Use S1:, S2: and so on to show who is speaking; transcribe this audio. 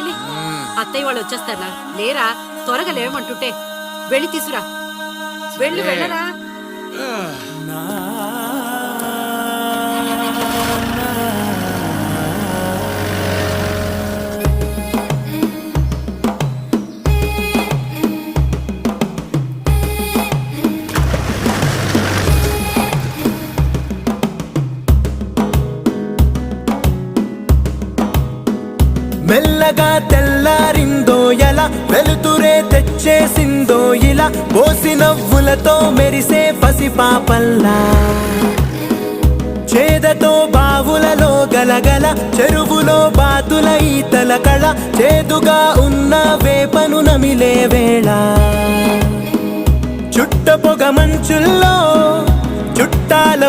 S1: లేలే అత్తయ్య వాళ్ళు వచ్చేస్తారా లేరా త్వరగా లేవమంటుంటే వెళ్ళి తీసురా వెళ్ళరా
S2: మెల్లగా తెల్లారిందో ఎలా వెలుతురే తెచ్చేసిందో ఇలా పోసి నవ్వులతో మెరిసే పసిపాపల్లా చేదతో బావులలో గలగల చెరువులో బాతుల ఈతల కళ చేదుగా ఉన్న వేపను నమిలే వేళ చుట్ట పొగ మంచుల్లో చుట్టాల